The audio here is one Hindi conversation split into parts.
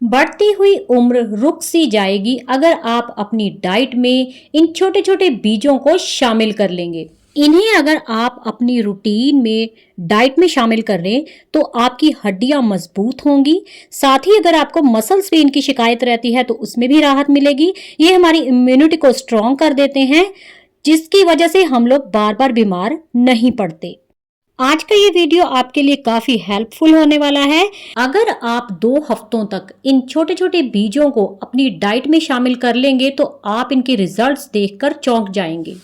बढ़ती हुई उम्र रुक सी जाएगी अगर आप अपनी डाइट में इन छोटे छोटे बीजों को शामिल कर लेंगे। इन्हें अगर आप अपनी रूटीन में डाइट में शामिल कर लें तो आपकी हड्डियां मजबूत होंगी। साथ ही अगर आपको मसल पेन की शिकायत रहती है तो उसमें भी राहत मिलेगी। ये हमारी इम्यूनिटी को स्ट्रॉन्ग कर देते हैं, जिसकी वजह से हम लोग बार बार बीमार नहीं पड़ते। आज का ये वीडियो आपके लिए काफी हेल्पफुल होने वाला है। अगर आप 2 हफ्तों तक इन छोटे छोटे बीजों को अपनी डाइट में शामिल कर लेंगे तो आप इनके रिजल्ट्स देखकर चौंक जाएंगे।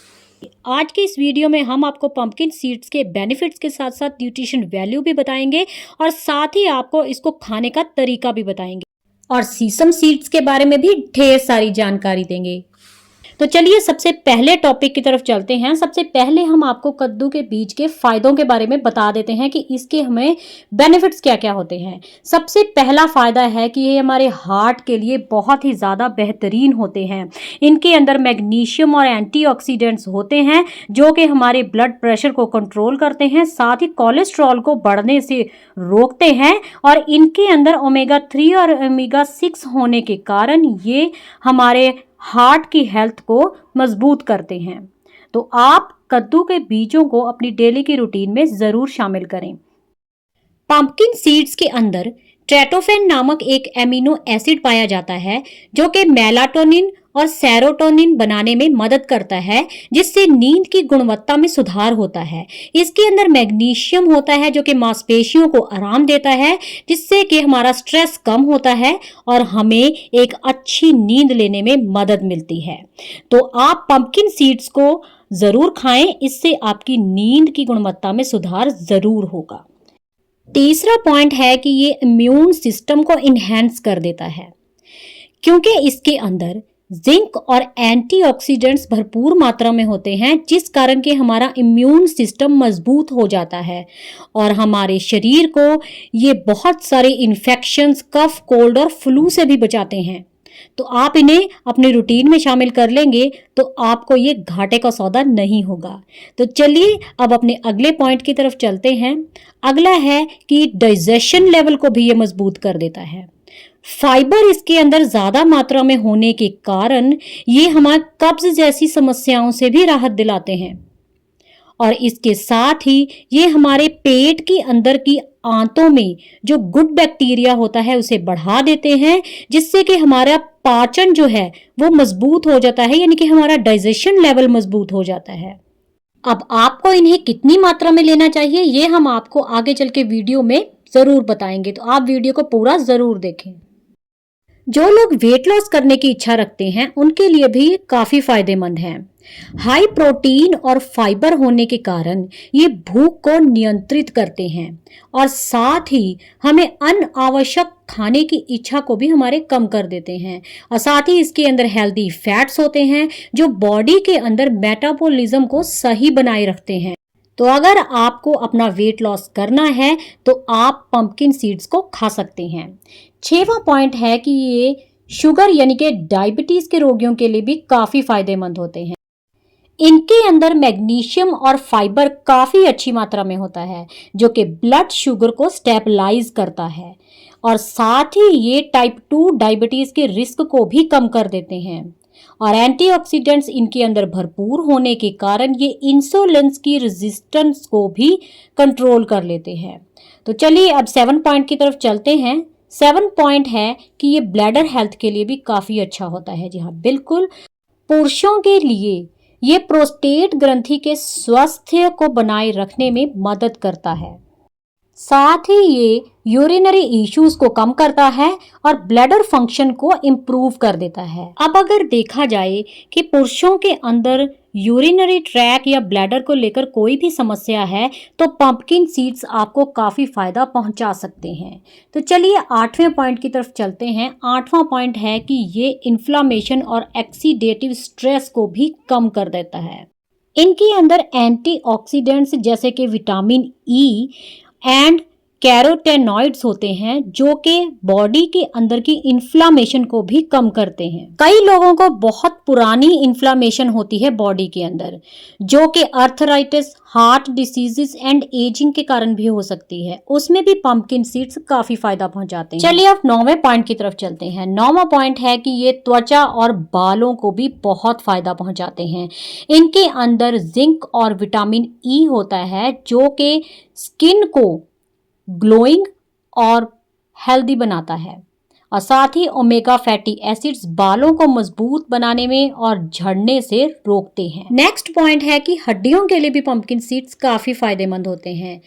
आज के इस वीडियो में हम आपको पंपकिन सीड्स के बेनिफिट्स के साथ साथ न्यूट्रिशन वैल्यू भी बताएंगे और साथ ही आपको इसको खाने का तरीका भी बताएंगे और सीसम सीड्स के बारे में भी ढेर सारी जानकारी देंगे। तो चलिए सबसे पहले टॉपिक की तरफ चलते हैं। सबसे पहले हम आपको कद्दू के बीज के फायदों के बारे में बता देते हैं कि इसके हमें बेनिफिट्स क्या क्या होते हैं। सबसे पहला फायदा है कि ये हमारे हार्ट के लिए बहुत ही ज़्यादा बेहतरीन होते हैं। इनके अंदर मैग्नीशियम और एंटीऑक्सीडेंट्स होते हैं जो कि हमारे ब्लड प्रेशर को कंट्रोल करते हैं, साथ ही कोलेस्ट्रॉल को बढ़ने से रोकते हैं और इनके अंदर ओमेगा 3 और ओमेगा 6 होने के कारण ये हमारे हार्ट की हेल्थ को मजबूत करते हैं। तो आप कद्दू के बीजों को अपनी डेली की रूटीन में जरूर शामिल करें। पंपकिन सीड्स के अंदर ट्रेटोफेन नामक एक एमिनो एसिड पाया जाता है जो कि मेलाटोनिन और सेरोटोनिन बनाने में मदद करता है, जिससे नींद की गुणवत्ता में सुधार होता है। इसके अंदर मैग्नीशियम होता है जो कि मांसपेशियों को आराम देता है, जिससे कि हमारा स्ट्रेस कम होता है और हमें एक अच्छी नींद लेने में मदद मिलती है। तो आप पंपकिन सीड्स को जरूर खाएं, इससे आपकी नींद की गुणवत्ता में सुधार जरूर होगा। तीसरा पॉइंट है कि ये इम्यून सिस्टम को इन्हेंस कर देता है, क्योंकि इसके अंदर जिंक और एंटीऑक्सीडेंट्स भरपूर मात्रा में होते हैं, जिस कारण के हमारा इम्यून सिस्टम मजबूत हो जाता है और हमारे शरीर को ये बहुत सारे इन्फेक्शंस, कफ, कोल्ड और फ्लू से भी बचाते हैं। तो आप इन्हें अपनी रूटीन में शामिल कर लेंगे तो आपको ये घाटे का सौदा नहीं होगा। तो चलिए अब अपने अगले पॉइंट की तरफ चलते हैं। अगला है कि डाइजेशन लेवल को भी ये मजबूत कर देता है। फाइबर इसके अंदर ज्यादा मात्रा में होने के कारण ये हमारे कब्ज जैसी समस्याओं से भी राहत दिलाते हैं और इसके साथ ही ये हमारे पेट के अंदर की आंतों में जो गुड बैक्टीरिया होता है उसे बढ़ा देते हैं, जिससे कि हमारा पाचन जो है वो मजबूत हो जाता है, यानी कि हमारा डाइजेशन लेवल मजबूत हो जाता है। अब आपको इन्हें कितनी मात्रा में लेना चाहिए ये हम आपको आगे चल के वीडियो में जरूर बताएंगे, तो आप वीडियो को पूरा जरूर देखें। जो लोग वेट लॉस करने की इच्छा रखते हैं उनके लिए भी काफी फायदेमंद है। हाई प्रोटीन और फाइबर होने के कारण ये भूख को नियंत्रित करते हैं और साथ ही हमें अनावश्यक खाने की इच्छा को भी हमारे कम कर देते हैं और साथ ही इसके अंदर हेल्दी फैट्स होते हैं जो बॉडी के अंदर मेटाबॉलिज्म को सही बनाए रखते हैं। तो अगर आपको अपना वेट लॉस करना है तो आप पंपकिन सीड्स को खा सकते हैं। 6वां पॉइंट है कि ये शुगर यानी कि डायबिटीज के रोगियों के लिए भी काफी फायदेमंद होते हैं। इनके अंदर मैग्नीशियम और फाइबर काफी अच्छी मात्रा में होता है जो कि ब्लड शुगर को स्टेबलाइज करता है और साथ ही ये टाइप 2 डायबिटीज के रिस्क को भी कम कर देते हैं और एंटीऑक्सीडेंट्स इनके अंदर भरपूर होने के कारण ये इंसुलिन की रेजिस्टेंस को भी कंट्रोल कर लेते हैं। तो चलिए अब 7 पॉइंट की तरफ चलते हैं। 7 पॉइंट है कि ये ब्लैडर हेल्थ के लिए भी काफी अच्छा होता है। जी हाँ, बिल्कुल। पुरुषों के लिए ये प्रोस्टेट ग्रंथि के स्वास्थ्य को बनाए रखने में मदद करता है। साथ ही ये यूरिनरी इश्यूज को कम करता है और ब्लैडर फंक्शन को इम्प्रूव कर देता है। अब अगर देखा जाए कि पुरुषों के अंदर यूरिनरी ट्रैक या ब्लैडर को लेकर कोई भी समस्या है तो पंपकिन सीड्स आपको काफ़ी फायदा पहुंचा सकते हैं। तो चलिए 8वें पॉइंट की तरफ चलते हैं। 8वां पॉइंट है कि ये इन्फ्लामेशन और ऑक्सीडेटिव स्ट्रेस को भी कम कर देता है। इनके अंदर एंटीऑक्सीडेंट्स जैसे कि विटामिन ई एंड कैरोटेनॉइड्स होते हैं जो कि बॉडी के अंदर की इन्फ्लामेशन को भी कम करते हैं। कई लोगों को बहुत पुरानी इन्फ्लामेशन होती है बॉडी के अंदर, जो कि arthritis, heart diseases and ageing के कारण भी हो सकती है। उसमें भी पंपकिन सीड्स काफी फायदा पहुंचाते हैं। चलिए अब 9वें पॉइंट की तरफ चलते हैं। 9वां पॉइंट है कि ये त्वचा और बालों को भी बहुत फायदा पहुंचाते हैं। इनके अंदर जिंक और विटामिन ई होता है जो कि स्किन को ग्लोइंग और हेल्दी बनाता है, और साथ ही ओमेगा फैटी एसिड्स बालों को मजबूत बनाने में और झड़ने से रोकते हैं। नेक्स्ट पॉइंट है कि हड्डियों के लिए भी पंपकिन सीड्स काफी फायदेमंद होते हैं।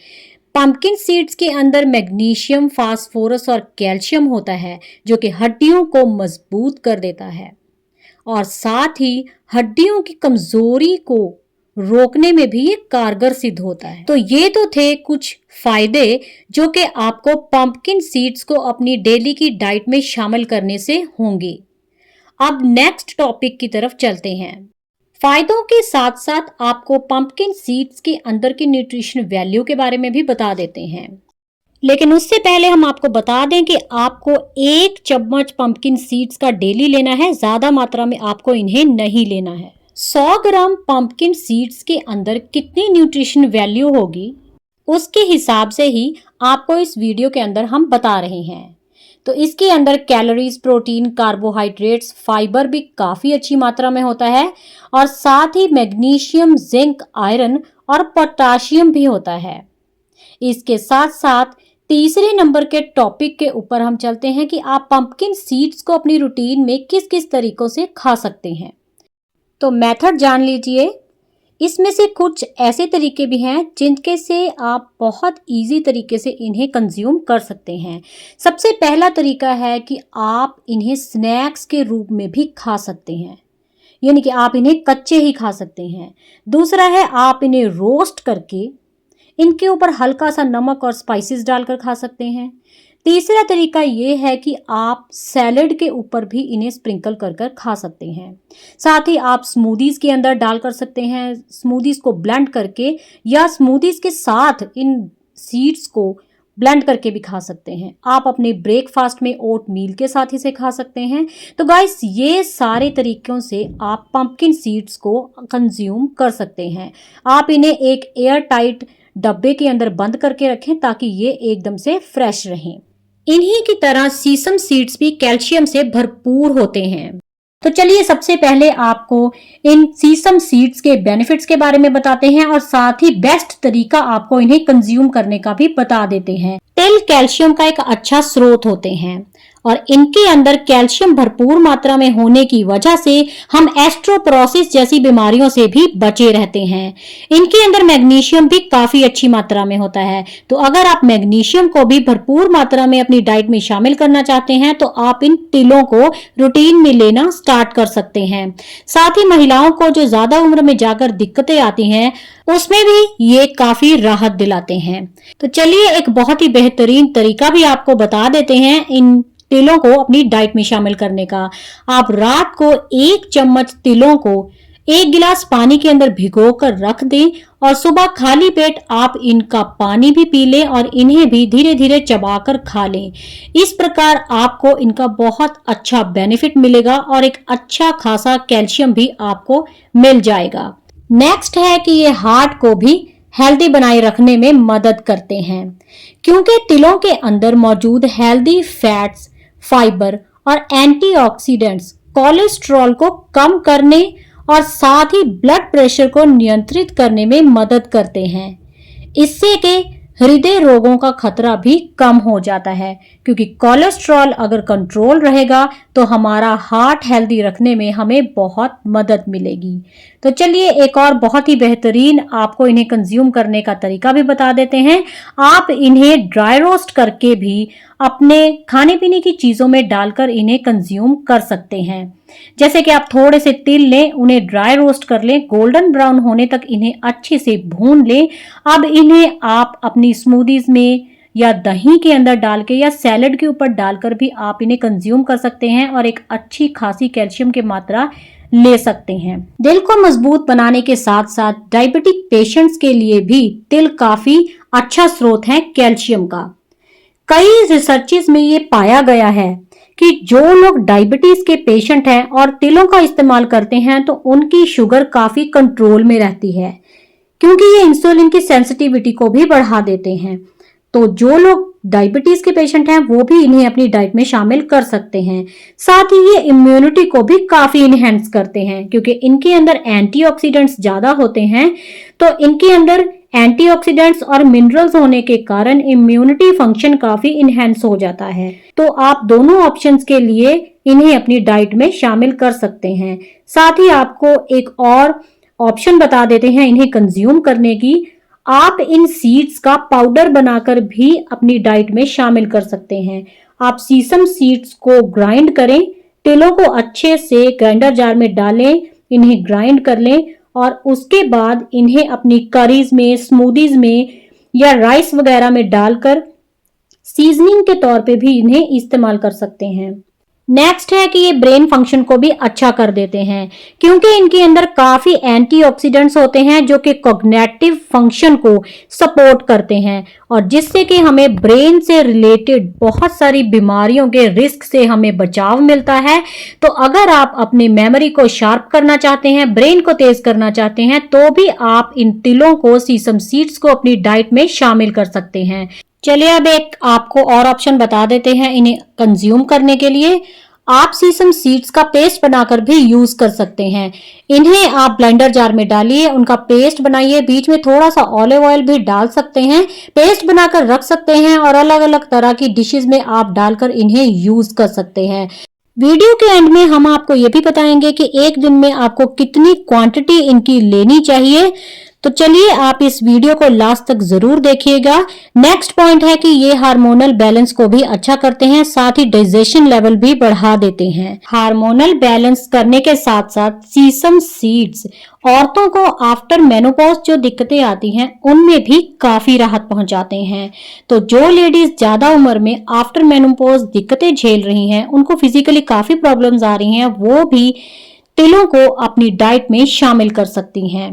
पंपकिन सीड्स के अंदर मैग्नीशियम, फास्फोरस और कैल्शियम होता है जो कि हड्डियों को मजबूत कर देता है और साथ ही हड्डियों की कमजोरी को रोकने में भी ये कारगर सिद्ध होता है। तो ये तो थे कुछ फायदे जो कि आपको पंपकिन सीड्स को अपनी डेली की डाइट में शामिल करने से होंगे। अब नेक्स्ट टॉपिक की तरफ चलते हैं। फायदों के साथ साथ आपको पंपकिन सीड्स के अंदर की न्यूट्रिशन वैल्यू के बारे में भी बता देते हैं, लेकिन उससे पहले हम आपको बता दें कि आपको 1 चम्मच पंपकिन सीड्स का डेली लेना है, ज्यादा मात्रा में आपको इन्हें नहीं लेना है। 100 ग्राम पंपकिन सीड्स के अंदर कितनी न्यूट्रिशन वैल्यू होगी उसके हिसाब से ही आपको इस वीडियो के अंदर हम बता रहे हैं। तो इसके अंदर कैलोरीज, प्रोटीन, कार्बोहाइड्रेट्स, फाइबर भी काफी अच्छी मात्रा में होता है और साथ ही मैग्नीशियम, जिंक, आयरन और पोटाशियम भी होता है। इसके साथ साथ तीसरे नंबर के टॉपिक के ऊपर हम चलते हैं कि आप पंपकिन सीड्स को अपनी रूटीन में किस किस तरीकों से खा सकते हैं। तो मेथड जान लीजिए। इसमें से कुछ ऐसे तरीके भी हैं जिनके से आप बहुत इजी तरीके से इन्हें कंज्यूम कर सकते हैं। सबसे पहला तरीका है कि आप इन्हें स्नैक्स के रूप में भी खा सकते हैं, यानी कि आप इन्हें कच्चे ही खा सकते हैं। दूसरा है आप इन्हें रोस्ट करके इनके ऊपर हल्का सा नमक और स्पाइसेस डालकर खा सकते हैं। तीसरा तरीका ये है कि आप सैलेड के ऊपर भी इन्हें स्प्रिंकल कर कर खा सकते हैं। साथ ही आप स्मूदीज के अंदर डाल कर सकते हैं, स्मूदीज को ब्लेंड करके, या स्मूदीज के साथ इन सीड्स को ब्लेंड करके भी खा सकते हैं। आप अपने ब्रेकफास्ट में ओट मील के साथ इसे खा सकते हैं। तो गाइस, ये सारे तरीकों से आप पंपकिन सीड्स को कंज्यूम कर सकते हैं। आप इन्हें एक एयर टाइट डब्बे के अंदर बंद करके रखें ताकि ये एकदम से फ्रेश रहें। इन्हीं की तरह सीसम सीड्स भी कैल्शियम से भरपूर होते हैं। तो चलिए सबसे पहले आपको इन सीसम सीड्स के बेनिफिट्स के बारे में बताते हैं और साथ ही बेस्ट तरीका आपको इन्हें कंज्यूम करने का भी बता देते हैं। तिल कैल्शियम का एक अच्छा स्रोत होते हैं और इनके अंदर कैल्शियम भरपूर मात्रा में होने की वजह से हम एस्ट्रोपोरोसिस जैसी बीमारियों से भी बचे रहते हैं। इनके अंदर मैग्नीशियम भी काफी अच्छी मात्रा में होता है। तो अगर आप मैग्नीशियम को भी भरपूर मात्रा में अपनी डाइट में शामिल करना चाहते हैं तो आप इन तिलों को रूटीन में लेना स्टार्ट कर सकते हैं। साथ ही महिलाओं को जो ज्यादा उम्र में जाकर दिक्कतें आती हैं उसमें भी ये काफी राहत दिलाते हैं। तो चलिए एक बहुत ही बेहतरीन तरीका भी आपको बता देते हैं इन तिलों को अपनी डाइट में शामिल करने का। आप रात को 1 चम्मच तिलों को 1 गिलास पानी के अंदर भिगो कर रख दें और सुबह खाली पेट आप इनका पानी भी पी लें और इन्हें भी धीरे धीरे चबाकर खा लें। इस प्रकार आपको इनका बहुत अच्छा बेनिफिट मिलेगा और एक अच्छा खासा कैल्शियम भी आपको मिल जाएगा। नेक्स्ट है कि ये हार्ट को भी हेल्दी बनाए रखने में मदद करते हैं, क्योंकि तिलों के अंदर मौजूद हेल्दी फैट्स, फाइबर और एंटीऑक्सीडेंट्स कोलेस्ट्रॉल को कम करने और साथ ही ब्लड प्रेशर को नियंत्रित करने में मदद करते हैं। इससे के हृदय रोगों का खतरा भी कम हो जाता है, क्योंकि कोलेस्ट्रॉल अगर कंट्रोल रहेगा तो हमारा हार्ट हेल्दी रखने में हमें बहुत मदद मिलेगी। तो चलिए एक और बहुत ही बेहतरीन आपको इन्हें कंज्यूम करने का तरीका भी बता देते हैं। आप इन्हें ड्राई रोस्ट करके भी अपने खाने पीने की चीजों में डालकर इन्हें कंज्यूम कर सकते हैं। जैसे कि आप थोड़े से तिल लें, उन्हें ड्राई रोस्ट कर लें, गोल्डन ब्राउन होने तक इन्हें अच्छे से भून लें। अब इन्हें आप अपनी स्मूदीज में या दही के अंदर डाल के या सैलेड के ऊपर डालकर भी आप इन्हें कंज्यूम कर सकते हैं और एक अच्छी खासी कैल्शियम की मात्रा ले सकते हैं। दिल को मजबूत बनाने के साथ साथ डायबिटिक पेशेंट्स के लिए भी तिल काफी अच्छा स्रोत है कैल्शियम का। कई रिसर्चेस में ये पाया गया है कि जो लोग डायबिटीज के पेशेंट हैं और तिलों का इस्तेमाल करते हैं तो उनकी शुगर काफी कंट्रोल में रहती है, क्योंकि ये इंसुलिन की सेंसिटिविटी को भी बढ़ा देते हैं। तो जो लोग डायबिटीज के पेशेंट हैं वो भी इन्हें अपनी डाइट में शामिल कर सकते हैं। साथ ही ये इम्यूनिटी को भी काफी इनहेंस करते हैं, क्योंकि इनके अंदर एंटीऑक्सीडेंट्स ज्यादा होते हैं। तो इनके अंदर एंटीऑक्सीडेंट्स और मिनरल्स होने के कारण इम्यूनिटी फंक्शन काफी इनहेंस हो जाता है। तो आप दोनों ऑप्शंस के लिए इन्हें अपनी डाइट में शामिल कर सकते हैं। साथ ही आपको एक और ऑप्शन बता देते हैं इन्हें कंज्यूम करने की। आप इन सीड्स का पाउडर बनाकर भी अपनी डाइट में शामिल कर सकते हैं। आप सीसम सीड्स को ग्राइंड करें, तिलों को अच्छे से ग्राइंडर जार में डालें, इन्हें ग्राइंड कर लें और उसके बाद इन्हें अपनी करीज में, स्मूदीज में या राइस वगैरह में डालकर सीजनिंग के तौर पे भी इन्हें इस्तेमाल कर सकते हैं। नेक्स्ट है कि ये ब्रेन फंक्शन को भी अच्छा कर देते हैं, क्योंकि इनके अंदर काफी एंटीऑक्सीडेंट्स होते हैं जो कि कॉग्निटिव फंक्शन को सपोर्ट करते हैं और जिससे कि हमें ब्रेन से रिलेटेड बहुत सारी बीमारियों के रिस्क से हमें बचाव मिलता है। तो अगर आप अपनी मेमोरी को शार्प करना चाहते हैं, ब्रेन को तेज करना चाहते हैं, तो भी आप इन तिलों को, सीसम सीड्स को अपनी डाइट में शामिल कर सकते हैं। चलिए अब एक आपको और ऑप्शन बता देते हैं इन्हें कंज्यूम करने के लिए। आप सीसम सीड्स का पेस्ट बनाकर भी यूज कर सकते हैं। इन्हें आप ब्लेंडर जार में डालिए, उनका पेस्ट बनाइए, बीच में थोड़ा सा ऑलिव ऑयल भी डाल सकते हैं, पेस्ट बनाकर रख सकते हैं और अलग अलग तरह की डिशेस में आप डालकर इन्हें यूज कर सकते हैं। वीडियो के एंड में हम आपको ये भी बताएंगे कि एक दिन में आपको कितनी क्वांटिटी इनकी लेनी चाहिए। तो चलिए आप इस वीडियो को लास्ट तक जरूर देखिएगा। नेक्स्ट पॉइंट है कि ये हार्मोनल बैलेंस को भी अच्छा करते हैं, साथ ही डाइजेशन लेवल भी बढ़ा देते हैं। हार्मोनल बैलेंस करने के साथ साथ सीसम सीड्स औरतों को आफ्टर मेनोपॉज जो दिक्कतें आती हैं उनमें भी काफी राहत पहुंचाते हैं। तो जो लेडीज ज्यादा उम्र में आफ्टर मेनोपॉज दिक्कतें झेल रही हैं, उनको फिजिकली काफी प्रॉब्लम्स आ रही हैं, वो भी तिलों को अपनी डाइट में शामिल कर सकती हैं।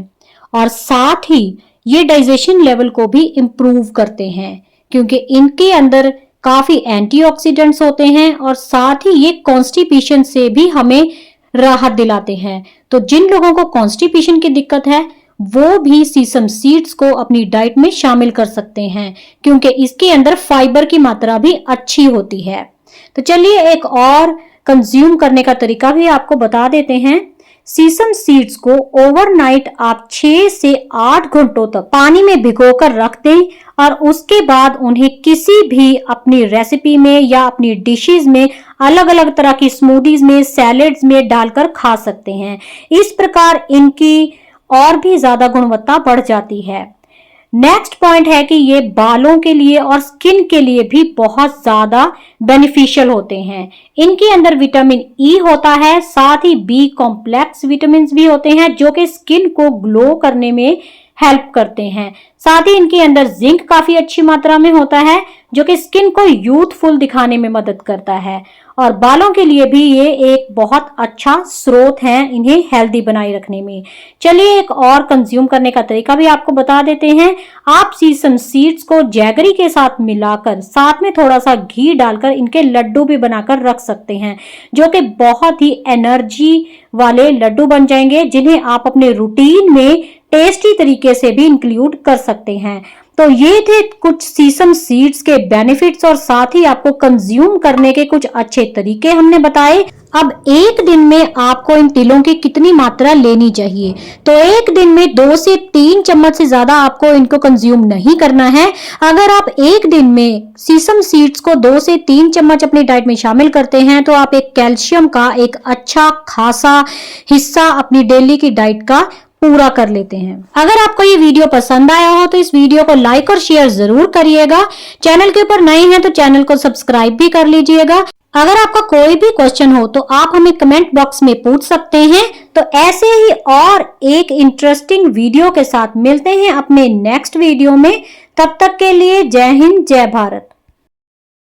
और साथ ही ये डाइजेशन लेवल को भी इम्प्रूव करते हैं, क्योंकि इनके अंदर काफी एंटीऑक्सीडेंट्स होते हैं और साथ ही ये कॉन्स्टिपेशन से भी हमें राहत दिलाते हैं। तो जिन लोगों को कॉन्स्टिपेशन की दिक्कत है वो भी सीसम सीड्स को अपनी डाइट में शामिल कर सकते हैं, क्योंकि इसके अंदर फाइबर की मात्रा भी अच्छी होती है। तो चलिए एक और कंज्यूम करने का तरीका भी आपको बता देते हैं। सीसम सीड्स को ओवरनाइट आप 6 से 8 घंटों तक पानी में भिगोकर रख दें और उसके बाद उन्हें किसी भी अपनी रेसिपी में या अपनी डिशेस में, अलग अलग तरह की स्मूदीज में, सैलेड्स में डालकर खा सकते हैं। इस प्रकार इनकी और भी ज्यादा गुणवत्ता बढ़ जाती है। नेक्स्ट पॉइंट है कि ये बालों के लिए और स्किन के लिए भी बहुत ज्यादा बेनिफिशियल होते हैं। इनके अंदर विटामिन ई होता है, साथ ही बी कॉम्प्लेक्स विटामिन भी होते हैं जो कि स्किन को ग्लो करने में हेल्प करते हैं। साथ ही इनके अंदर जिंक काफी अच्छी मात्रा में होता है जो कि स्किन को यूथफुल दिखाने में मदद करता है और बालों के लिए भी ये एक बहुत अच्छा स्रोत है इन्हें हेल्दी बनाए रखने में। चलिए एक और कंज्यूम करने का तरीका भी आपको बता देते हैं। आप सीसम सीड्स को जैगरी के साथ मिलाकर साथ में थोड़ा सा घी डालकर इनके लड्डू भी बनाकर रख सकते हैं, जो कि बहुत ही एनर्जी वाले लड्डू बन जाएंगे, जिन्हें आप अपने रूटीन में टेस्टी तरीके से भी इंक्लूड कर सकते हैं। तो ये थे कुछ सीसम सीड्स के बेनिफिट्स और साथ ही आपको कंज्यूम करने के कुछ अच्छे तरीके हमने बताए। अब एक दिन में आपको इन तिलों की कितनी मात्रा लेनी चाहिए, तो एक दिन में 2 से 3 चम्मच से ज्यादा आपको इनको कंज्यूम नहीं करना है। अगर आप एक दिन में सीसम सीड्स को 2 से 3 चम्मच अपनी डाइट में शामिल करते हैं तो आप एक कैल्शियम का एक अच्छा खासा हिस्सा अपनी डेली की डाइट का पूरा कर लेते हैं। अगर आपको ये वीडियो पसंद आया हो तो इस वीडियो को लाइक और शेयर जरूर करिएगा। चैनल के ऊपर नए हैं तो चैनल को सब्सक्राइब भी कर लीजिएगा। अगर आपका कोई भी क्वेश्चन हो तो आप हमें कमेंट बॉक्स में पूछ सकते हैं। तो ऐसे ही और एक इंटरेस्टिंग वीडियो के साथ मिलते हैं अपने नेक्स्ट वीडियो में। तब तक के लिए जय हिंद, जय भारत।